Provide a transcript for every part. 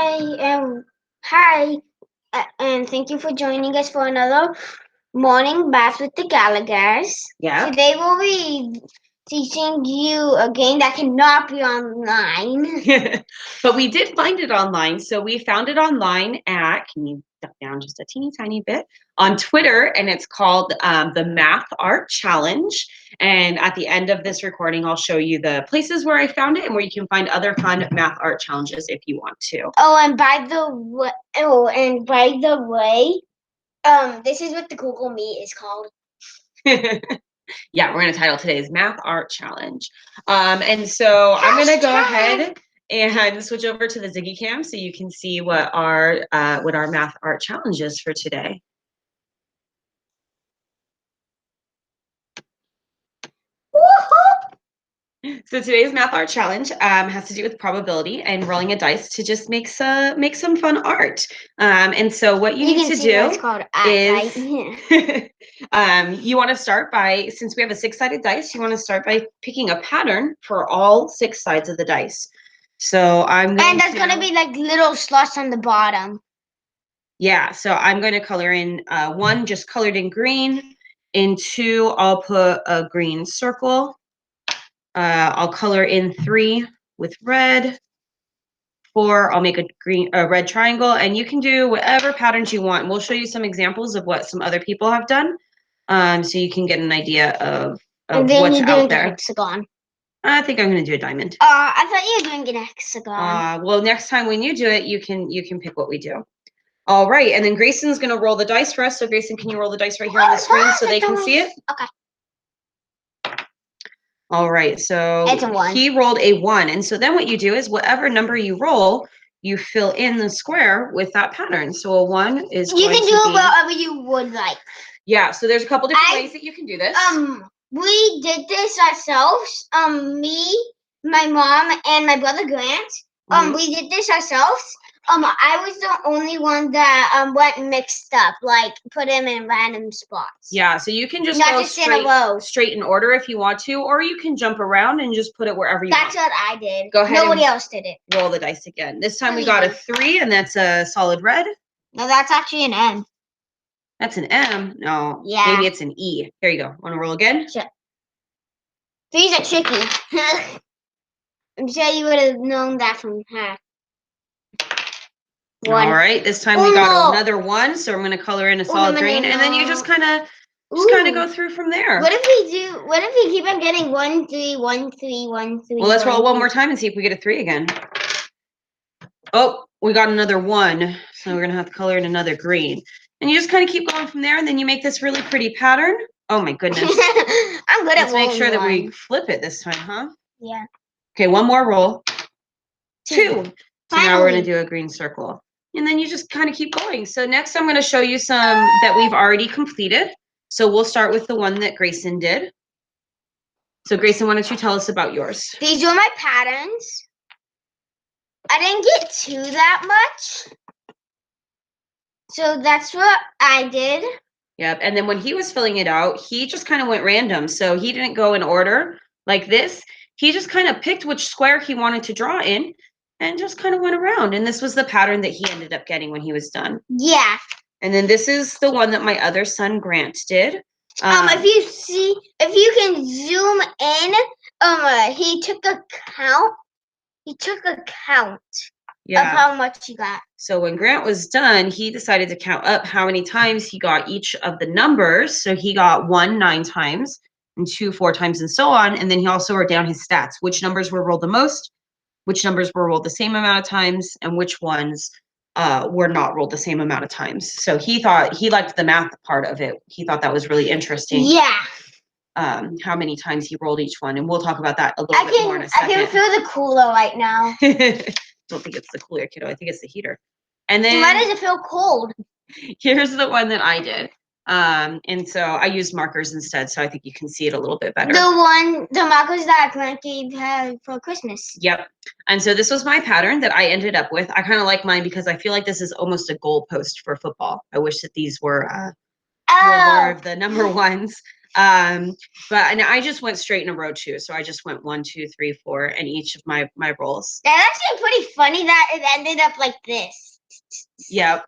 Hi, and thank you for joining us for another morning bath with the Gallaghers. Yeah. Today we'll be teaching you a game that cannot be online. But we did find it online. So we found it online at, can you duck down just a teeny tiny bit, on Twitter, and it's called the Math Art Challenge. And at the end of this recording, I'll show you the places where I found it and where you can find other fun math art challenges if you want to. And by the way, this is what the Google Meet is called. Yeah, we're going to title today's Math Art Challenge. And so I'm going to go ahead and switch over to the Ziggy Cam so you can see what our Math Art Challenge is for today. So today's Math Art Challenge has to do with probability and rolling a dice to just make some fun art. And so what you need to do is you want to start by, since we have a 6-sided dice, you want to start by picking a pattern for all 6 sides of the dice. So I'm going and there's going to be like little slots on the bottom. Yeah, so I'm going to color in 1 just colored in green. In 2, I'll put a green circle. I'll color in 3 with red. 4, I'll make a red triangle, and you can do whatever patterns you want. We'll show you some examples of what some other people have done, so you can get an idea of what's out there. Hexagon. I think I'm going to do a diamond. I thought you were doing an hexagon. Well, next time when you do it, you can pick what we do. All right, and then Grayson's going to roll the dice for us. So Grayson, can you roll the dice right here on the screen so they can see it? Okay. All right, so it's a 1. He rolled a 1. And so then what you do is whatever number you roll, you fill in the square with that pattern. So a 1 is you can do it whatever you would like. Yeah, so there's a couple different ways that you can do this. We did this ourselves. Me, my mom, and my brother Grant. We did this ourselves. I was the only one that went mixed up, like put him in random spots. Yeah, so you can just not go just in a row, straight in order if you want to, or you can jump around and just put it wherever you want. That's what I did. Go ahead. Nobody else did it. Roll the dice again. This time we got a 3, and that's a solid red. No, that's actually an M. That's an M? No. Yeah. Maybe it's an E. Here you go. Want to roll again? Sure. These are tricky. I'm sure you would have known that from her. 1. All right. This time we got another 1, so I'm going to color in a solid green, and then you just kind of go through from there. What if we keep on getting 1, 3, 1, 3, 1, 3? Well, let's roll one more time and see if we get a 3 again. Oh, we got another 1, so we're going to have to color in another green. And you just kind of keep going from there, and then you make this really pretty pattern. Oh my goodness. I'm good at rolling. Let's make sure that we flip it this time, huh? Yeah. Okay, one more roll. 2. So now we're going to do a green circle. And then you just kind of keep going. So next I'm going to show you some that we've already completed. So we'll start with the one that Grayson did. So Grayson, why don't you tell us about yours? These are my patterns. I didn't get to that much. So that's what I did. Yep. And then when he was filling it out, he just kind of went random. So he didn't go in order like this. He just kind of picked which square he wanted to draw in and just kind of went around. And this was the pattern that he ended up getting when he was done. Yeah. And then this is the one that my other son, Grant, did. If you can zoom in, he took a count. Of how much he got. So when Grant was done, he decided to count up how many times he got each of the numbers. So he got 1 9 times, and 2 4 times, and so on. And then he also wrote down his stats, which numbers were rolled the most, which numbers were rolled the same amount of times, and which ones were not rolled the same amount of times. So he liked the math part of it. He thought that was really interesting. Yeah. How many times he rolled each one, and we'll talk about that a little bit more in a second. I can feel the cooler right now. Don't think it's the cooler, kiddo. I think it's the heater. And then why does it feel cold? Here's the one that I did. And so I used markers instead, so I think you can see it a little bit better. The markers that Grant gave her for Christmas. Yep. And so this was my pattern that I ended up with. I kind of like mine because I feel like this is almost a goalpost for football. I wish that these were more of the number ones. But and I just went straight in a row too. So I just went 1, 2, 3, 4 in each of my rolls. That's actually pretty funny that it ended up like this. Yep.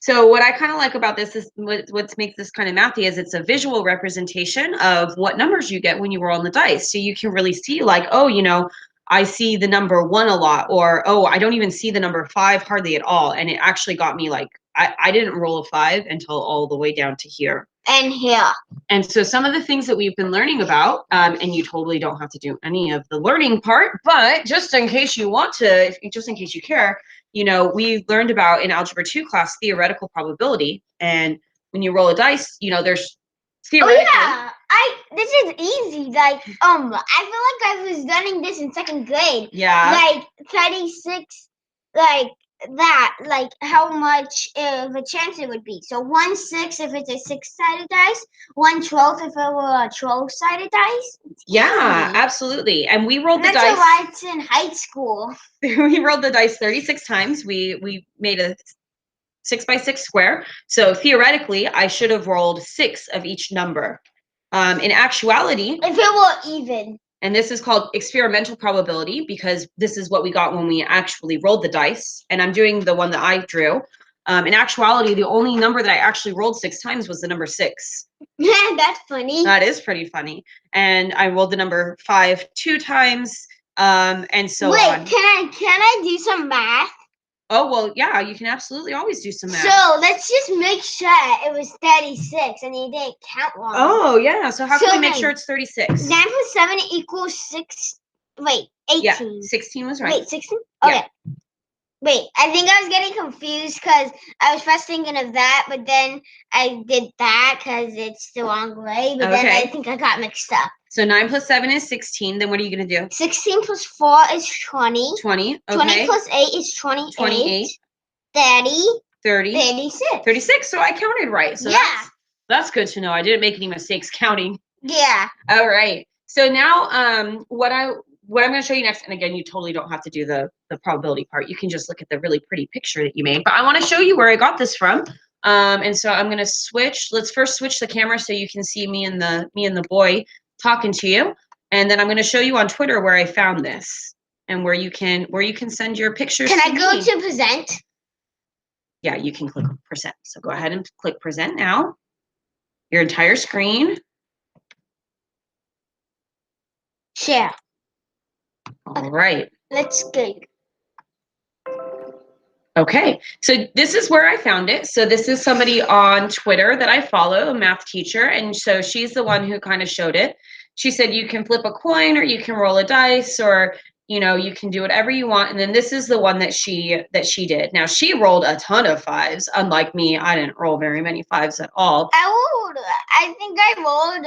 So what I kind of like about this is what makes this kind of mathy is it's a visual representation of what numbers you get when you roll on the dice. So you can really see like, oh, you know, I see the number 1 a lot, or oh, I don't even see the number 5 hardly at all. And it actually got me like, I didn't roll a 5 until all the way down to here. And here. And so some of the things that we've been learning about, and you totally don't have to do any of the learning part, but just in case you want to, just in case you care, you know, we learned about in Algebra 2 class theoretical probability. And when you roll a dice, you know, there's theoretically. Oh yeah, this is easy. Like, I feel like I was learning this in 2nd grade. Yeah. Like 36, like that, like how much of a chance it would be. So 1/6 if it's a 6-sided dice, 1/12 if it were a 12-sided dice. Yeah, absolutely. And we rolled the dice. That's why it's in high school. We rolled the dice 36 times. We made a 6x6 square. So theoretically, I should have rolled 6 of each number. In actuality, if it were even. And this is called experimental probability because this is what we got when we actually rolled the dice. And I'm doing the one that I drew. In actuality, the only number that I actually rolled 6 times was the number 6. Yeah, that's funny. That is pretty funny. And I rolled the number 5 2 times, and so Wait, on. can I do some math? Oh, well, yeah, you can absolutely always do some math. So let's just make sure it was 36 and you didn't count wrong. Oh, yeah. So how can we make sure it's 36? 9 plus 7 equals 6. Wait, 18. Yeah, 16 was right. Wait, 16? Okay. Yeah. Wait, I think I was getting confused because I was first thinking of that, but then I did that because it's the wrong way. But then I think I got mixed up. So 9 plus 7 is 16. Then what are you going to do? 16 plus 4 is 20. 20. Okay. 20 plus 8 is 28. 28. 30. 30. 36. 36. So I counted right. So yeah. That's good to know. I didn't make any mistakes counting. Yeah. All right. So now what I'm going to show you next, and again, you totally don't have to do the probability part. You can just look at the really pretty picture that you made. But I want to show you where I got this from. And so I'm going to switch. Let's first switch the camera so you can see me and the boy talking to you. And then I'm going to show you on Twitter where I found this and where you can send your pictures. Can I go to present? Yeah, you can click present. So go ahead and click present now. Your entire screen. Share. All right. Let's go. Okay, so this is where I found it. So this is somebody on Twitter that I follow, a math teacher, and so she's the one who kind of showed it. She said you can flip a coin or you can roll a dice or you know you can do whatever you want. And then this is the one that she did. Now she rolled a ton of 5s. Unlike me, I didn't roll very many 5s at all. I think I rolled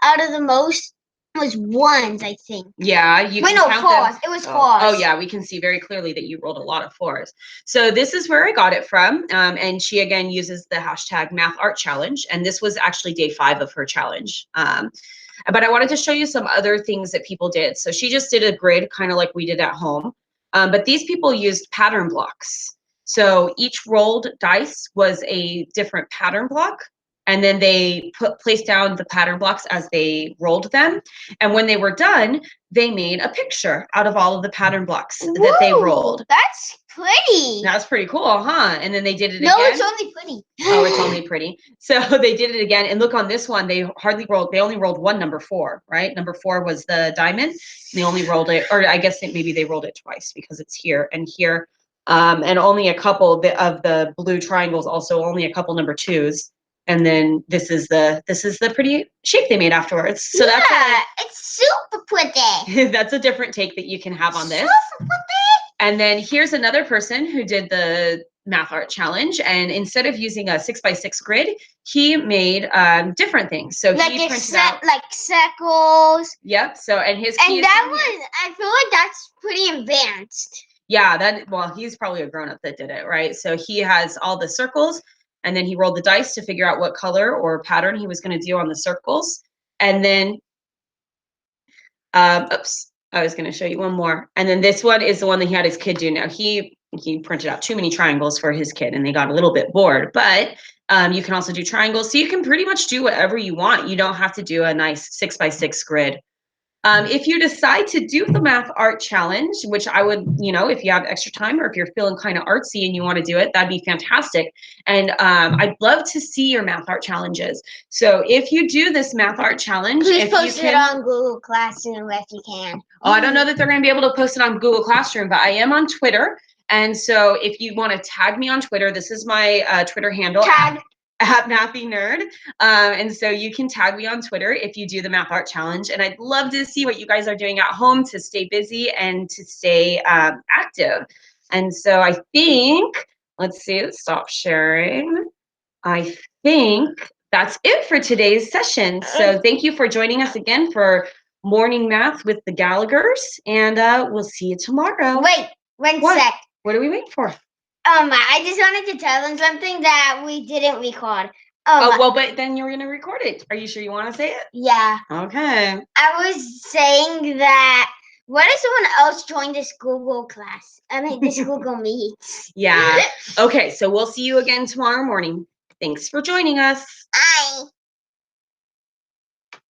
out of the most was 1s, I think. Yeah, you can count 4s. them. It was 4s. Oh yeah, we can see very clearly that you rolled a lot of 4s. So this is where I got it from. And she again uses the hashtag Math Art Challenge. And this was actually day 5 of her challenge. But I wanted to show you some other things that people did. So she just did a grid kind of like we did at home. But these people used pattern blocks. So each rolled dice was a different pattern block. And then they placed down the pattern blocks as they rolled them. And when they were done, they made a picture out of all of the pattern blocks that they rolled. That's pretty. That's pretty cool, huh? And then they did it again. No, it's only pretty. Oh, it's only pretty. So they did it again. And look on this one, they only rolled one number 4, right? Number 4 was the diamond. They only rolled it, or I guess maybe they rolled it twice because it's here and here. And only a couple of the blue triangles, also only a couple number 2s. And then this is the pretty shape they made afterwards. So yeah, it's super pretty. That's a different take that you can have on this. Super pretty. And then here's another person who did the Math Art Challenge. And instead of using a 6x6 grid, he made different things. So like he printed out like circles. Yep. So and I feel like that's pretty advanced. Yeah, he's probably a grown-up that did it, right? So he has all the circles. And then he rolled the dice to figure out what color or pattern he was going to do on the circles. And then, oops, I was going to show you one more. And then this one is the one that he had his kid do. Now he he printed out too many triangles for his kid and they got a little bit bored, but you can also do triangles. So you can pretty much do whatever you want. You don't have to do a nice 6x6 grid. If you decide to do the math art challenge, which I would, if you have extra time or if you're feeling kind of artsy and you want to do it, that'd be fantastic. And I'd love to see your math art challenges. So if you do this math art challenge, please post it on Google Classroom if you can. Oh, I don't know that they're going to be able to post it on Google Classroom, but I am on Twitter. And so if you want to tag me on Twitter, this is my Twitter handle. Tag. At Mathy Nerd. And so you can tag me on Twitter if you do the math art challenge. And I'd love to see what you guys are doing at home to stay busy and to stay active. And so I think, let's see, stop sharing. I think that's it for today's session. So thank you for joining us again for Morning Math with the Gallaghers. And we'll see you tomorrow. Wait, one sec. What are we waiting for? I just wanted to tell them something that we didn't record. Well, but then you're going to record it. Are you sure you want to say it? Yeah. Okay. I was saying that, what if someone else joined this Google class? This Google Meet. Yeah. Okay, so we'll see you again tomorrow morning. Thanks for joining us. Bye.